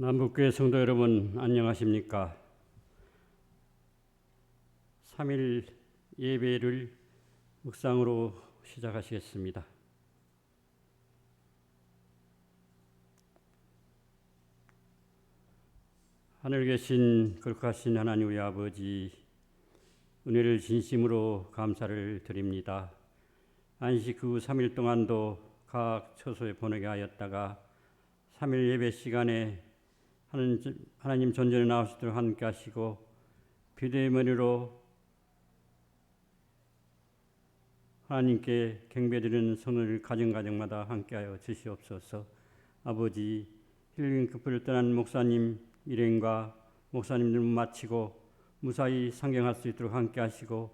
남북교회 성도 여러분 안녕하십니까? 3일 예배를 묵상으로 시작하시겠습니다. 하늘 계신 거룩하신 하나님 우리 아버지, 은혜를 진심으로 감사를 드립니다. 안식 후 3일 동안도 각 처소에 보내게 하였다가 3일 예배 시간에 하나님 전전에 나오시도록 함께 하시고 비대의 머리로 하나님께 경배드리는 성도들 가정가정마다 함께하여 주시옵소서. 아버지, 힐링 급부를 떠난 목사님 일행과 목사님들 마치고 무사히 상경할 수 있도록 함께 하시고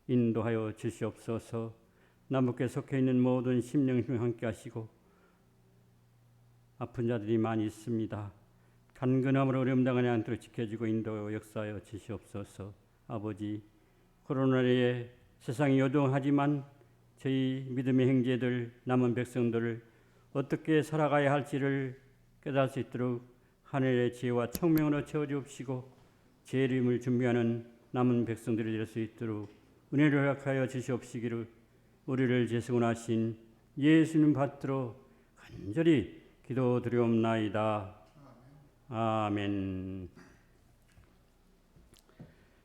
인도하여 주시옵소서. 남북에 속해 있는 모든 심령심 함께 하시고 아픈 자들이 많이 있습니다. 간근함으로 어려움 당하지 않도록 지켜주고 인도 역사하여 주시옵소서. 아버지, 코로나에 세상이 요동하지만 저희 믿음의 형제들, 남은 백성들을 어떻게 살아가야 할지를 깨달을 수 있도록 하늘의 지혜와 청명으로 채워주옵시고 재림을 준비하는 남은 백성들이 될 수 있도록 은혜를 허락하여 주시옵시기를 우리를 재수원하신 예수님 받들어 간절히 기도드리옵나이다. 아멘.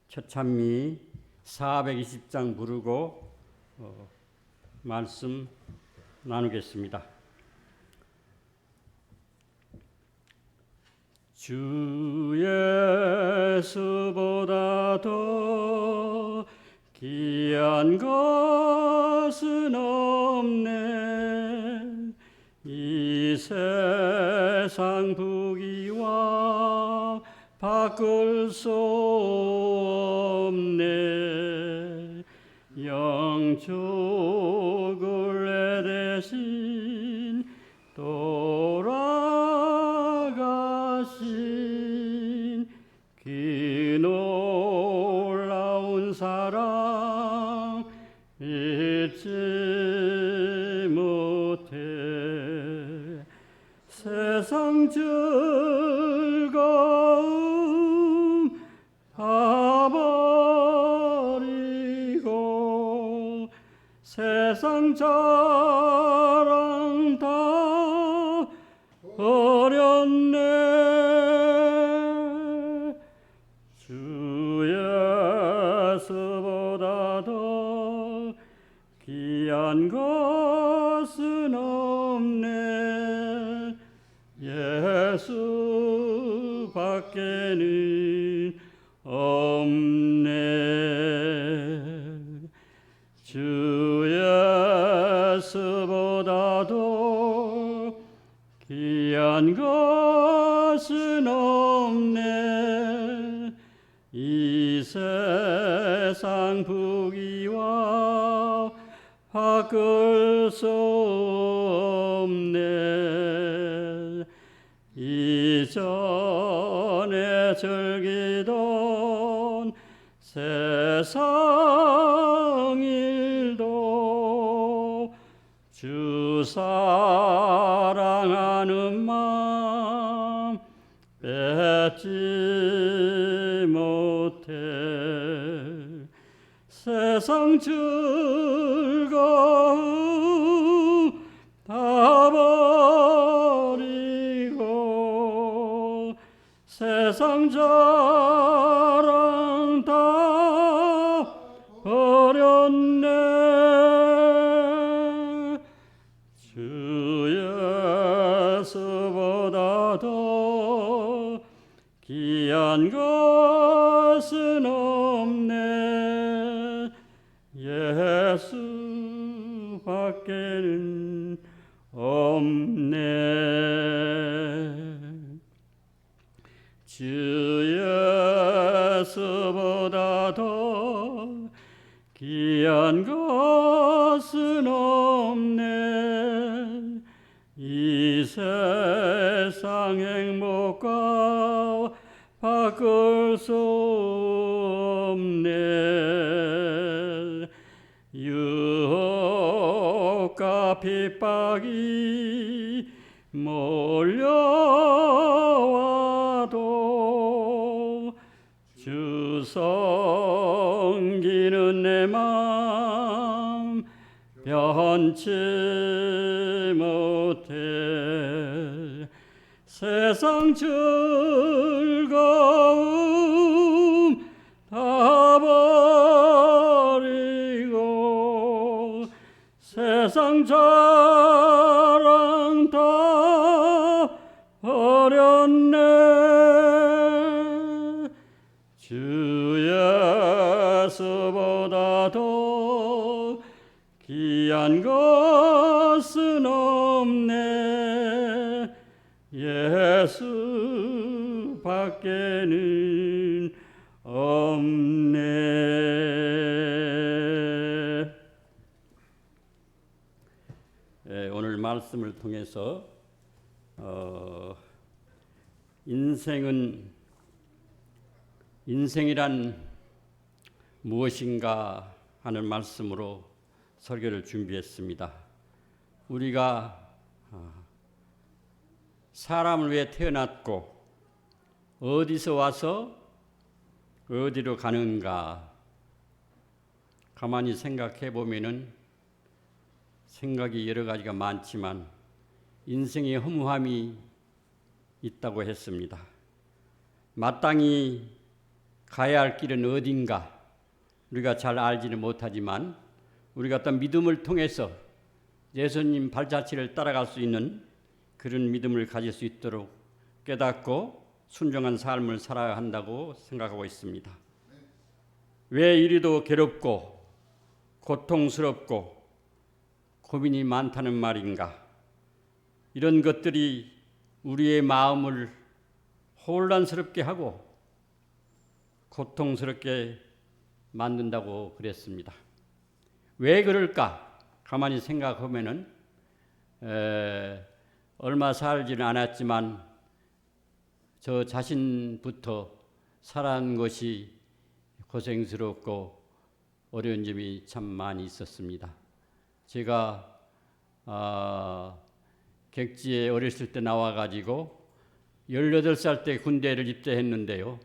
첫 찬미 420장 부르고 말씀 나누겠습니다. 주 예수보다 더 귀한 것은 없네. 이 세상 부귀와 바꿀 수 없네. 영축을 대신 돌아가신 그 놀라운 사랑 잊지 못해. 세상 즐거움 다 버리고 세상 자랑 다 버렸네. 주 예수보다 더 귀한 것은 없네. 예수 밖에는 없네. 주 예수보다도 귀한 것은 없네. 이 세상 부귀와 바꿀 수 없네. 이전에 즐기던 세상 일도 주 사랑하는 마음 뺏지 못해. 세상 즐거움 다 버리고 세상 자랑 다 버렸네. 주 예수보다 더 귀한 것은 없네. 예수 밖에는 없네. 주 예수보다 더 귀한 것은 없네. 이 세상 행복과 바꿀 수 없네. 유혹과 핍박이 몰려와 주 섬기는 내 맘 변치 못해 세상 즐거움 다 버리고 세상 자랑 다 버렸네. 주 예수보다 더 귀한 것은 없네. 예수 밖에는 없네. 오늘 말씀을 통해서 인생이란 무엇인가 하는 말씀으로 설교를 준비했습니다. 우리가 사람을 위해 태어났고 어디서 와서 어디로 가는가 가만히 생각해 보면은 생각이 여러 가지가 많지만 인생의 허무함이 있다고 했습니다. 마땅히 가야 할 길은 어딘가 우리가 잘 알지는 못하지만 우리가 어떤 믿음을 통해서 예수님 발자취를 따라갈 수 있는 그런 믿음을 가질 수 있도록 깨닫고 순종한 삶을 살아야 한다고 생각하고 있습니다. 왜 이리도 괴롭고 고통스럽고 고민이 많다는 말인가? 이런 것들이 우리의 마음을 혼란스럽게 하고 고통스럽게 만든다고 그랬습니다. 왜 그럴까? 가만히 생각하면은 얼마 살지는 않았지만 저 자신부터 살아온 것이 고생스럽고 어려운 점이 참 많이 있었습니다. 제가 객지에 어렸을 때 나와가지고 18살 때 군대를 입대했는데요.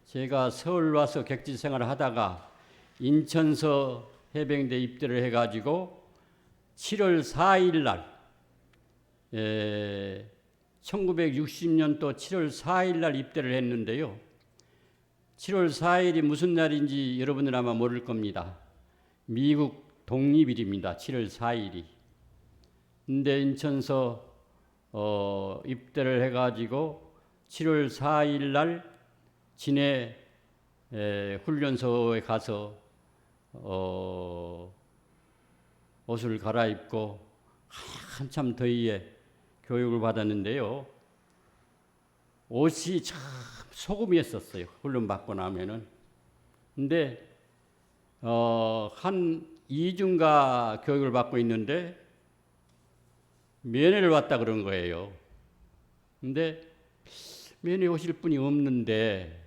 제가 서울 와서 객지 생활을 하다가 인천서 해병대 입대를 해가지고 7월 4일 날 1960년도 7월 4일 날 입대를 했는데요. 7월 4일이 무슨 날인지 여러분들 아마 모를 겁니다. 미국 독립일입니다. 7월 4일이. 근데 인천서 입대를 해가지고 7월 4일 날 진해 훈련소에 가서 옷을 갈아입고 한참 더위에 교육을 받았는데요. 옷이 참 소금이었었어요. 훈련 받고 나면은. 근데 한 2주인가 교육을 받고 있는데 면회를 왔다 그런 거예요. 근데 면회 오실 분이 없는데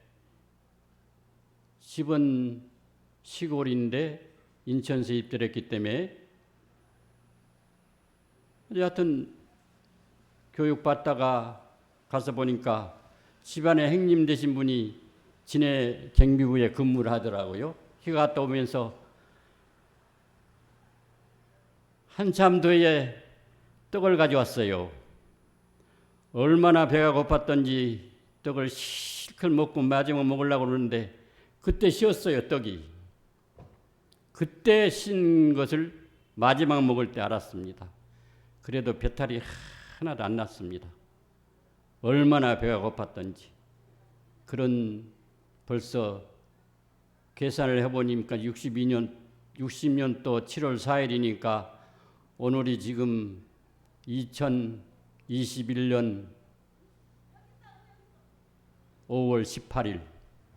집은 시골인데 인천서 입대를 했기 때문에 여하튼 교육받다가 가서 보니까 집안에 행님 되신 분이 진해 경비부에 근무를 하더라고요. 휴가 갔다 오면서 한참 뒤에 떡을 가져왔어요. 얼마나 배가 고팠던지 떡을 실컷 먹고 마지막 먹으려고 그러는데 그때 쉬었어요, 떡이. 그때 쉰 것을 마지막 먹을 때 알았습니다. 그래도 배탈이 하나도 안 났습니다. 얼마나 배가 고팠던지. 그런 벌써 계산을 해보니까 60년 또 7월 4일이니까 오늘이 지금 2021년 5월 18일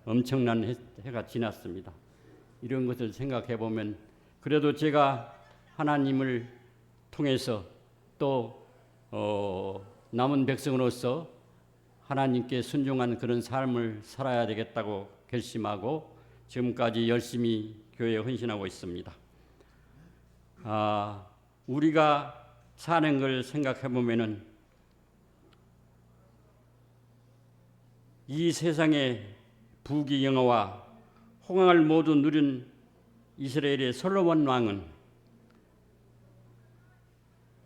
엄청난 해가 지났습니다. 이런 것을 생각해 보면 그래도 제가 하나님을 통해서 또 남은 백성으로서 하나님께 순종한 그런 삶을 살아야 되겠다고 결심하고 지금까지 열심히 교회에 헌신하고 있습니다. 우리가 사는 걸 생각해 보면은 이 세상의 부귀영화와 홍황을 모두 누린 이스라엘의 솔로몬 왕은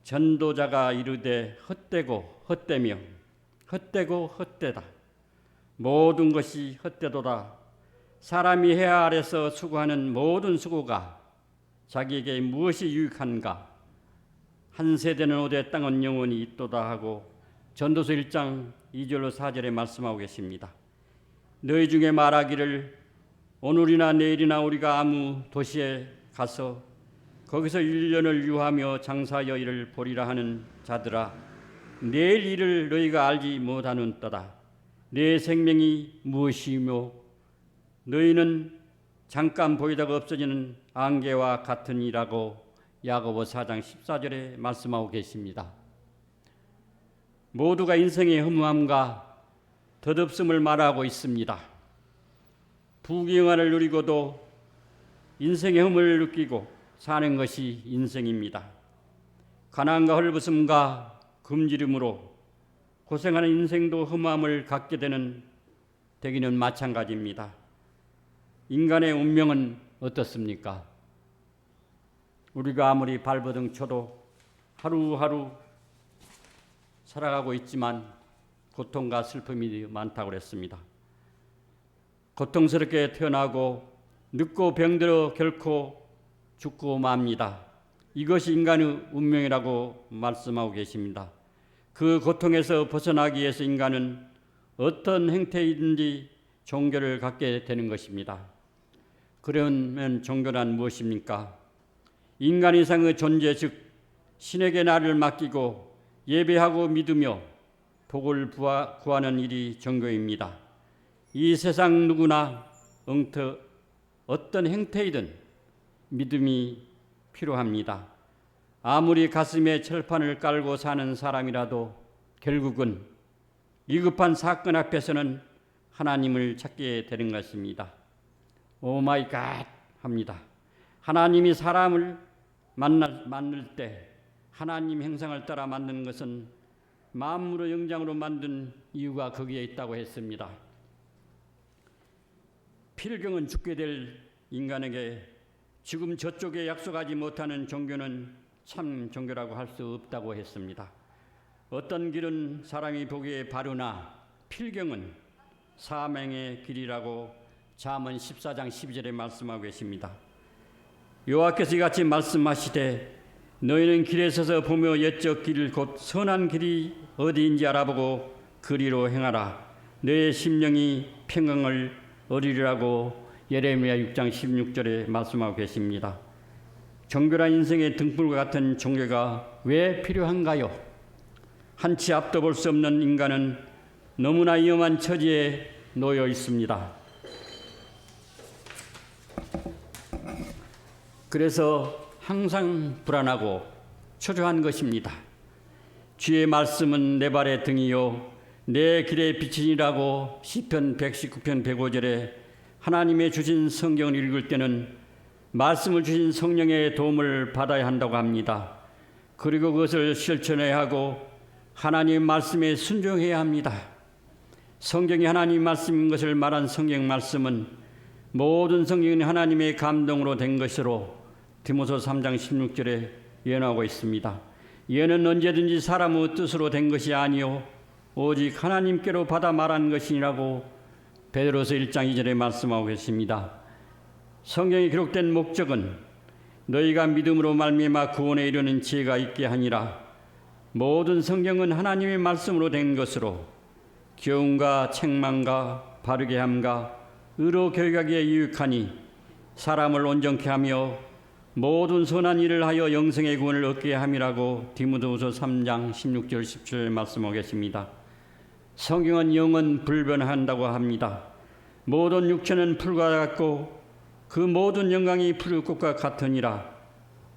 전도자가 이르되 헛되고 헛되며 헛되고 헛되다. 모든 것이 헛되도다. 사람이 해 아래서 수고하는 모든 수고가 자기에게 무엇이 유익한가? 한 세대는 오되 땅은 영원히 있도다 하고 전도서 1장 2절로 4절에 말씀하고 계십니다. 너희 중에 말하기를 오늘이나 내일이나 우리가 아무 도시에 가서 거기서 1년을 유하며 장사하여 이를 보리라 하는 자들아, 내일 일을 너희가 알지 못하는도다. 내 생명이 무엇이며 너희는 잠깐 보이다가 없어지는 안개와 같으니라고 야고보 4장 14절에 말씀하고 계십니다. 모두가 인생의 허무함과 덧없음을 말하고 있습니다. 부귀영화를 누리고도 인생의 허물을 느끼고 사는 것이 인생입니다. 가난과 헐벗음과 굶주림으로 고생하는 인생도 허무함을 갖게 되기는 마찬가지입니다. 인간의 운명은 어떻습니까? 우리가 아무리 발버둥 쳐도 하루하루 살아가고 있지만 고통과 슬픔이 많다고 그랬습니다. 고통스럽게 태어나고 늙고 병들어 결코 죽고 맙니다. 이것이 인간의 운명이라고 말씀하고 계십니다. 그 고통에서 벗어나기 위해서 인간은 어떤 행태이든지 종교를 갖게 되는 것입니다. 그러면 종교란 무엇입니까? 인간 이상의 존재, 즉 신에게 나를 맡기고 예배하고 믿으며 복을 구하는 일이 종교입니다. 이 세상 누구나 어떤 행태이든 믿음이 필요합니다. 아무리 가슴에 철판을 깔고 사는 사람이라도 결국은 위급한 사건 앞에서는 하나님을 찾게 되는 것입니다. 오 마이 갓 합니다. 하나님이 사람을 만날 때 하나님 형상을 따라 만든 것은 만물의 영장으로 만든 이유가 거기에 있다고 했습니다. 필경은 죽게 될 인간에게 지금 저쪽에 약속하지 못하는 종교는 참 종교라고 할 수 없다고 했습니다. 어떤 길은 사람이 보기에 바르나 필경은 사망의 길이라고 잠언 14장 12절에 말씀하고 계십니다. 여호와께서 이같이 말씀하시되 너희는 길에 서서 보며 옛적 길 곧 선한 길이 어디인지 알아보고 그리로 행하라. 너의 심령이 평강을 얻으리라고 예레미야 6장 16절에 말씀하고 계십니다. 종교란 인생의 등불과 같은 종교가 왜 필요한가요? 한치 앞도 볼 수 없는 인간은 너무나 위험한 처지에 놓여 있습니다. 그래서 항상 불안하고 초조한 것입니다. 주의 말씀은 내 발의 등이요 내 길의 빛이니라고 시편 119편 105절에 하나님의 주신 성경을 읽을 때는 말씀을 주신 성령의 도움을 받아야 한다고 합니다. 그리고 그것을 실천해야 하고 하나님의 말씀에 순종해야 합니다. 성경이 하나님 말씀인 것을 말한 성경 말씀은 모든 성경은 하나님의 감동으로 된 것으로 디모서 3장 16절에 예언하고 있습니다. 예언은 언제든지 사람의 뜻으로 된 것이 아니요 오직 하나님께로 받아 말한 것이라고 베드로서 1장 2절에 말씀하고 계십니다. 성경에 기록된 목적은 너희가 믿음으로 말미암아 구원에 이르는 지혜가 있게 하니라. 모든 성경은 하나님의 말씀으로 된 것으로 교훈과 책망과 바르게 함과 의로 교육하기에 유익하니 사람을 온전케 하며 모든 선한 일을 하여 영생의 구원을 얻게 함이라고 디모데후서 3장 16절 17절 말씀하고 계십니다. 성경은 영은 불변한다고 합니다. 모든 육체는 풀과 같고 그 모든 영광이 풀의 꽃과 같으니라.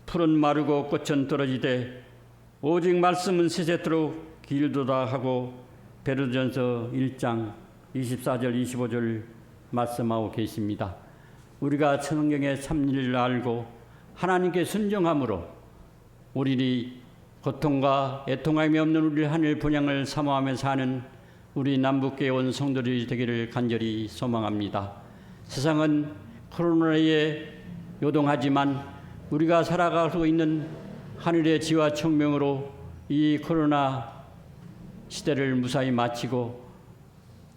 풀은 마르고 꽃은 떨어지되 오직 말씀은 세세토록 길도다 하고 베드로전서 1장 24절 25절 말씀하고 계십니다. 우리가 성경의 참리를 알고 하나님께 순종함으로 우리의 고통과 애통함이 없는 우리 하늘 본향을 사모하며 사는 우리 남북교회 온 성도들이 되기를 간절히 소망합니다. 세상은 코로나에 요동하지만 우리가 살아가고 있는 하늘의 지와 청명으로 이 코로나 시대를 무사히 마치고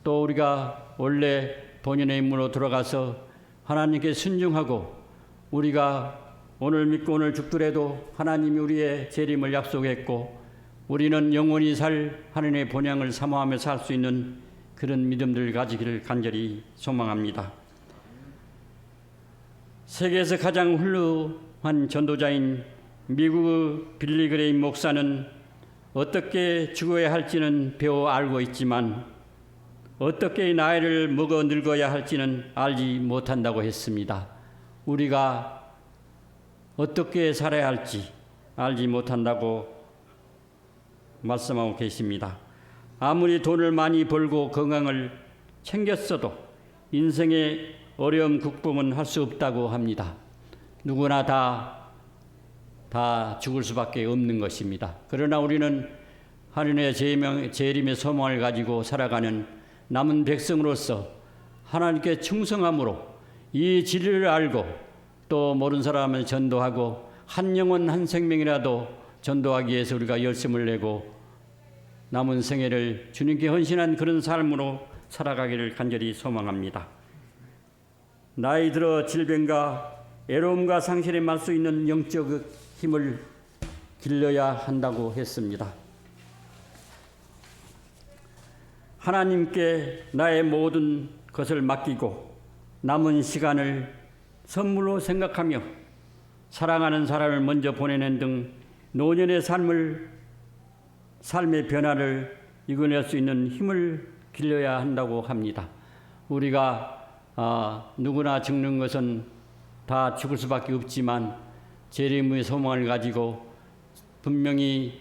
또 우리가 원래 본연의 임무로 돌아가서 하나님께 순종하고 우리가 오늘 믿고 오늘 죽더라도 하나님이 우리의 재림을 약속했고 우리는 영원히 살 하나님의 본향을 사모하며 살 수 있는 그런 믿음들을 가지기를 간절히 소망합니다. 세계에서 가장 훌륭한 전도자인 미국의 빌리 그레임 목사는 어떻게 죽어야 할지는 배워 알고 있지만 어떻게 나이를 먹어 늙어야 할지는 알지 못한다고 했습니다. 우리가 어떻게 살아야 할지 알지 못한다고 말씀하고 계십니다. 아무리 돈을 많이 벌고 건강을 챙겼어도 인생의 어려움 극복은 할 수 없다고 합니다. 누구나 다 죽을 수밖에 없는 것입니다. 그러나 우리는 하나님의 재림의 소망을 가지고 살아가는 남은 백성으로서 하나님께 충성함으로 이 진리를 알고 또 모르는 사람을 전도하고 한 영혼 한 생명이라도 전도하기 위해서 우리가 열심을 내고 남은 생애를 주님께 헌신한 그런 삶으로 살아가기를 간절히 소망합니다. 나이 들어 질병과 애로움과 상실에 맞설 수 있는 영적 힘을 길러야 한다고 했습니다. 하나님께 나의 모든 것을 맡기고 남은 시간을 선물로 생각하며 사랑하는 사람을 먼저 보내는 등 노년의 삶의 변화를 이겨낼 수 있는 힘을 길러야 한다고 합니다. 우리가 누구나 죽는 것은 다 죽을 수밖에 없지만 재림의 소망을 가지고 분명히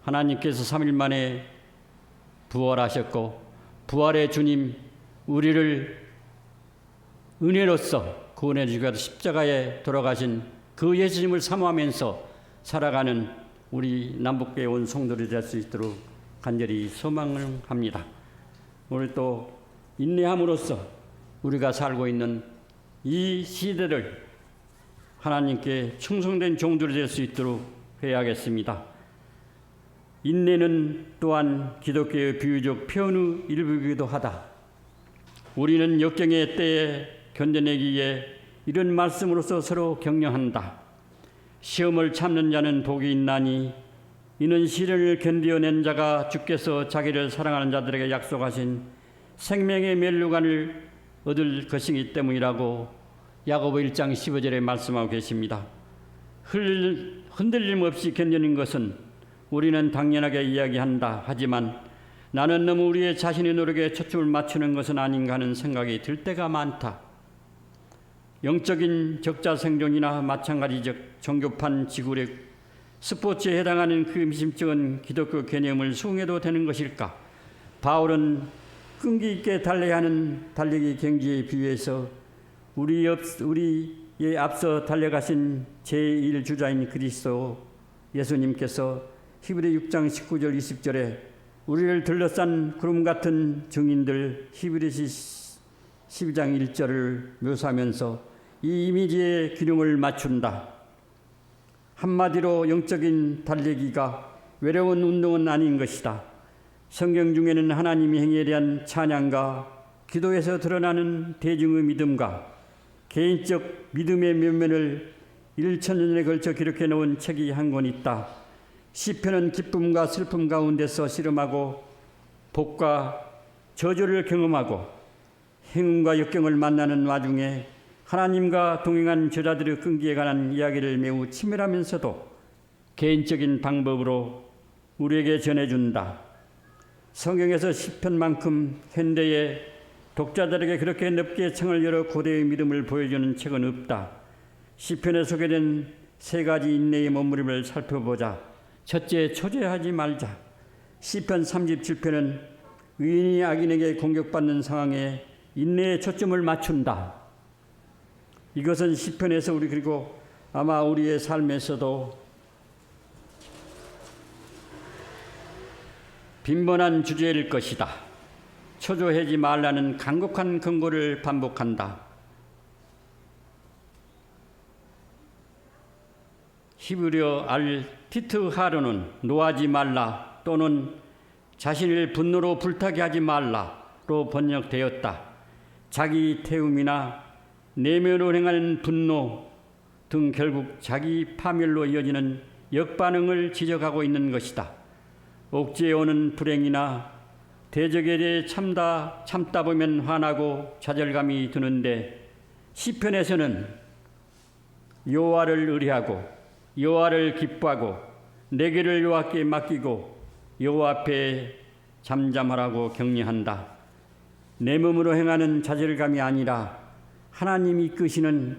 하나님께서 3일 만에 부활하셨고 부활의 주님 우리를 은혜로서 구원해 주시고 십자가에 돌아가신 그 예수님을 사모하면서 살아가는 우리 남북교회 온 성도들이 될 수 있도록 간절히 소망을 합니다. 오늘 또 인내함으로써 우리가 살고 있는 이 시대를 하나님께 충성된 종들이 될 수 있도록 해야겠습니다. 인내는 또한 기독교의 비유적 표현의 일부이기도 하다. 우리는 역경의 때에 견뎌내기 위해 이런 말씀으로서 서로 격려한다. 시험을 참는 자는 복이 있나니 이는 시련을 견디어낸 자가 주께서 자기를 사랑하는 자들에게 약속하신 생명의 면류관을 얻을 것이기 때문이라고 야고보 1장 15절에 말씀하고 계십니다. 흔들림 없이 견디는 것은 우리는 당연하게 이야기한다. 하지만 나는 너무 우리의 자신의 노력에 초점을 맞추는 것은 아닌가 하는 생각이 들 때가 많다. 영적인 적자생존이나 마찬가지적 종교판 지구력 스포츠에 해당하는 그 미심쩍은 기독교 개념을 수긍해도 되는 것일까? 바울은 끈기 있게 달려야 하는 달리기 경기에 비유해서 우리의 앞서 달려가신 제1주자인 그리스도 예수님께서 히브리 6장 19절 20절에 우리를 둘러싼 구름 같은 증인들 히브리서 12장 1절을 묘사하면서 이 이미지에 균형을 맞춘다. 한마디로 영적인 달리기가 외로운 운동은 아닌 것이다. 성경 중에는 하나님의 행위에 대한 찬양과 기도에서 드러나는 대중의 믿음과 개인적 믿음의 면면을 1000년에 걸쳐 기록해 놓은 책이 한 권 있다. 시편은 기쁨과 슬픔 가운데서 씨름하고 복과 저주를 경험하고 행운과 역경을 만나는 와중에 하나님과 동행한 저자들의 끈기에 관한 이야기를 매우 치밀하면서도 개인적인 방법으로 우리에게 전해준다. 성경에서 시편만큼 현대의 독자들에게 그렇게 넓게 창을 열어 고대의 믿음을 보여주는 책은 없다. 시편에 소개된 3가지 인내의 몸부림을 살펴보자. 첫째, 초조해하지 말자. 시편 37편은 의인이 악인에게 공격받는 상황에 인내에 초점을 맞춘다. 이것은 시편에서 우리 그리고 아마 우리의 삶에서도 빈번한 주제일 것이다. 초조하지 말라는 간곡한 경고를 반복한다. 히브리어 알티트하르는 노하지 말라 또는 자신을 분노로 불타게 하지 말라로 번역되었다. 자기 태움이나 내면으로 행하는 분노 등 결국 자기 파멸로 이어지는 역반응을 지적하고 있는 것이다. 옥지에 오는 불행이나 대적에 대해 참다 보면 화나고 좌절감이 드는데 시편에서는 여호와를 의뢰하고 여호와를 기뻐하고 내 길을 여호와께 맡기고 여호와 앞에 잠잠하라고 격려한다. 내 몸으로 행하는 좌절감이 아니라 하나님이 이끄시는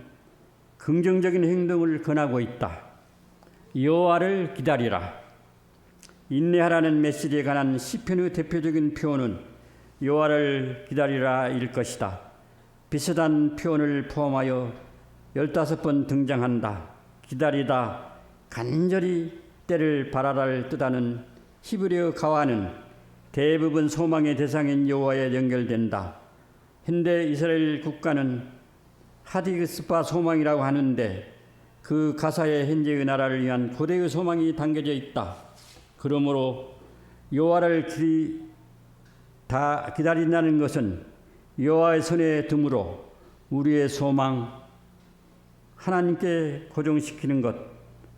긍정적인 행동을 권하고 있다. 여호와를 기다리라. 인내하라는 메시지에 관한 시편의 대표적인 표현은 여호와를 기다리라일 것이다. 비슷한 표현을 포함하여 15번 등장한다. 기다리다, 간절히 때를 바라라를 뜻하는 히브리어 가와는 대부분 소망의 대상인 여호와에 연결된다. 현대 이스라엘 국가는 하디그스파 소망이라고 하는데 그 가사에 현재의 나라를 위한 고대의 소망이 담겨져 있다. 그러므로 여호와를 기다린다는 것은 여호와의 손에 듦으로 우리의 소망, 하나님께 고정시키는 것,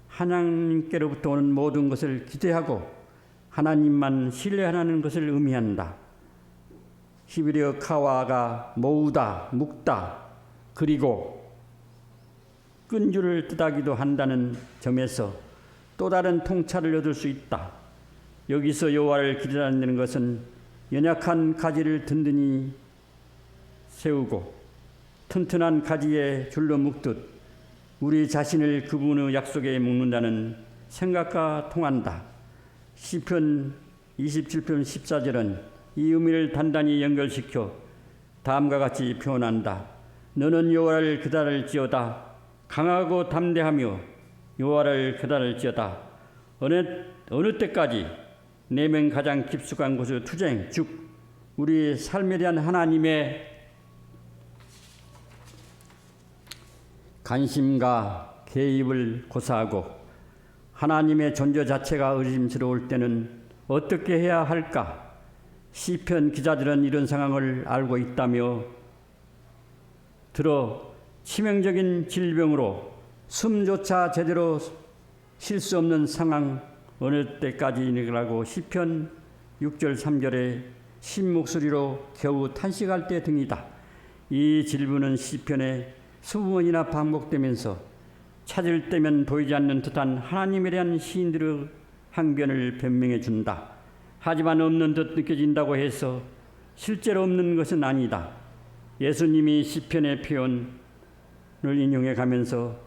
하나님께로부터 오는 모든 것을 기대하고 하나님만 신뢰하는 것을 의미한다. 히브리어 카와가 모으다, 묶다, 그리고 끈줄을 뜻하기도 한다는 점에서 또 다른 통찰을 얻을 수 있다. 여기서 여호와를 기다린다는 것은 연약한 가지를 든든히 세우고 튼튼한 가지에 줄로 묶듯 우리 자신을 그분의 약속에 묶는다는 생각과 통한다. 시편 27편 14절은 이 의미를 단단히 연결시켜 다음과 같이 표현한다. 너는 여호와를 기다릴지어다. 강하고 담대하며 여호와를 기다릴지어다. 어느 때까지 내면 가장 깊숙한 곳의 투쟁, 즉 우리 삶에 대한 하나님의 관심과 개입을 고사하고 하나님의 존재 자체가 의심스러울 때는 어떻게 해야 할까? 시편 기자들은 이런 상황을 알고 있다며 들어 치명적인 질병으로 숨조차 제대로 쉴 수 없는 상황 어느 때까지라고 시편 6절 3절에 신 목소리로 겨우 탄식할 때 등이다. 이 질문은 시편에 20번이나 반복되면서 찾을 때면 보이지 않는 듯한 하나님에 대한 시인들의 항변을 변명해 준다. 하지만 없는 듯 느껴진다고 해서 실제로 없는 것은 아니다. 예수님이 시편의 표현을 인용해 가면서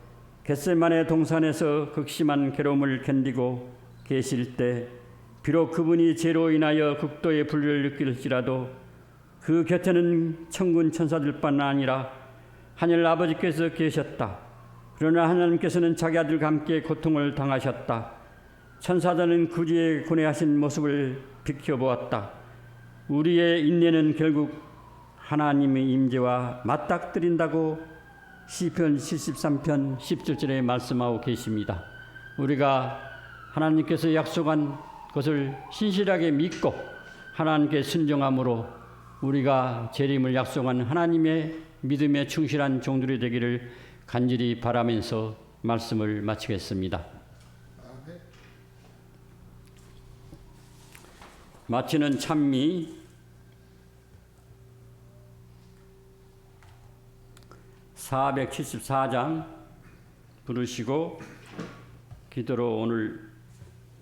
겟세마네 동산에서 극심한 괴로움을 견디고 계실 때 비록 그분이 죄로 인하여 극도의 분류를 느낄지라도 그 곁에는 천군 천사들뿐 아니라 하늘 아버지께서 계셨다. 그러나 하나님께서는 자기 아들과 함께 고통을 당하셨다. 천사들은 구주의 고뇌하신 모습을 비켜보았다. 우리의 인내는 결국 하나님의 임재와 맞닥뜨린다고 시편 73편 17절에 말씀하고 계십니다. 우리가 하나님께서 약속한 것을 신실하게 믿고 하나님께 순종함으로 우리가 재림을 약속한 하나님의 믿음에 충실한 종들이 되기를 간절히 바라면서 말씀을 마치겠습니다. 마치는 찬미 474장 부르시고 기도로 오늘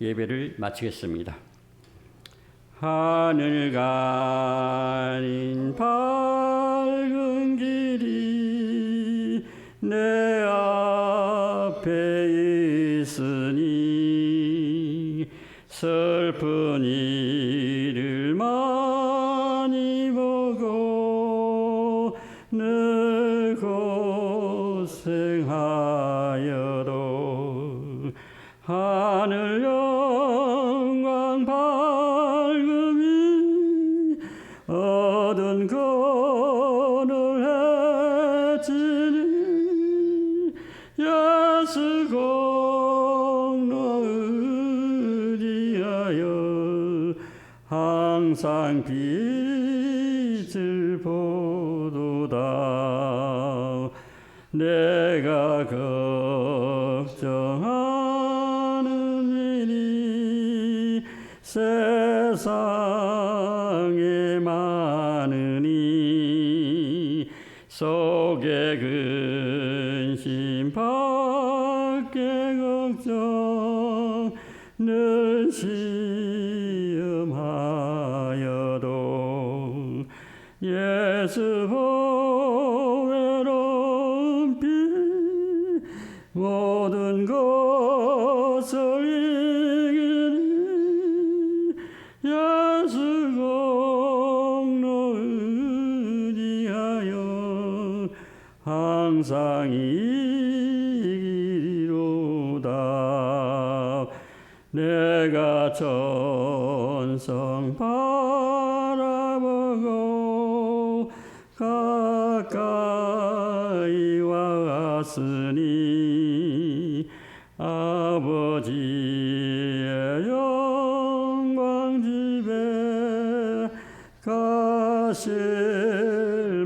예배를 마치겠습니다. 하늘 가린 밝은 길이 내 앞에 있으니 슬픈 일을 많이 보고 늘 고생하여도 하늘 영광 밝음이 항상 빛을 보도다. 내가 걱정하는 일이 세상에 많으니 속에 근심 밖에 걱정 늘 시험하여도 예수 외로운 빛 모든 것을 이기니 예수 공로 의지하여 항상 이기리로다. 내가 천성 바라보고 가까이 왔으니 아버지의 영광 집에 가실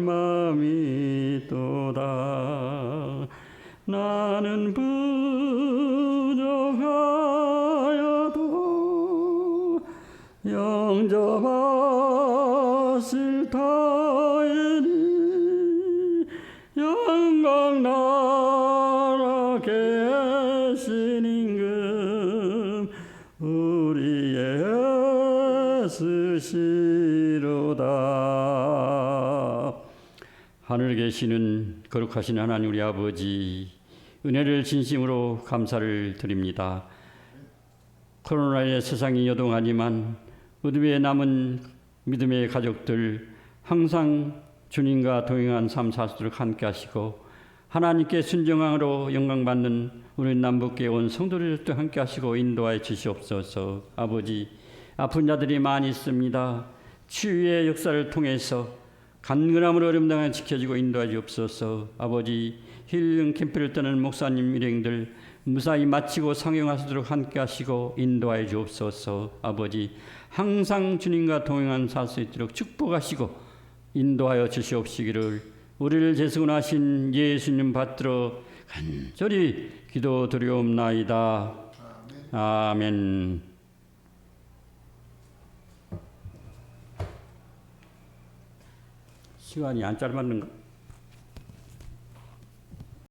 마음이 또다. 나는 부족하여도 영접하실 터이니 영광 나라 계신 임금 우리의 스시로다. 하늘에 계시는 거룩하신 하나님 우리 아버지, 은혜를 진심으로 감사를 드립니다. 코로나에 세상이 여동하지만 어둠에 남은 믿음의 가족들 항상 주님과 동행한 삶 살 수 있도록 함께 하시고, 하나님께 순종함으로 영광받는 우리 남북교회 온 성도들도 함께 하시고 인도하여 주시옵소서. 아버지, 아픈 자들이 많이 있습니다. 치유의 역사를 통해서 간근함으로 어림당하여 지켜지고 인도하여 주옵소서. 아버지, 힐링 캠프를 떠나는 목사님 일행들 무사히 마치고 상영하시도록 함께 하시고 인도하여 주옵소서. 아버지, 항상 주님과 동행한 살 수 있도록 축복하시고 인도하여 주시옵시기를 우리를 재수건하신 예수님 받들어 간절히 기도드리옵나이다. 아멘. 시간이 안 짧았는가?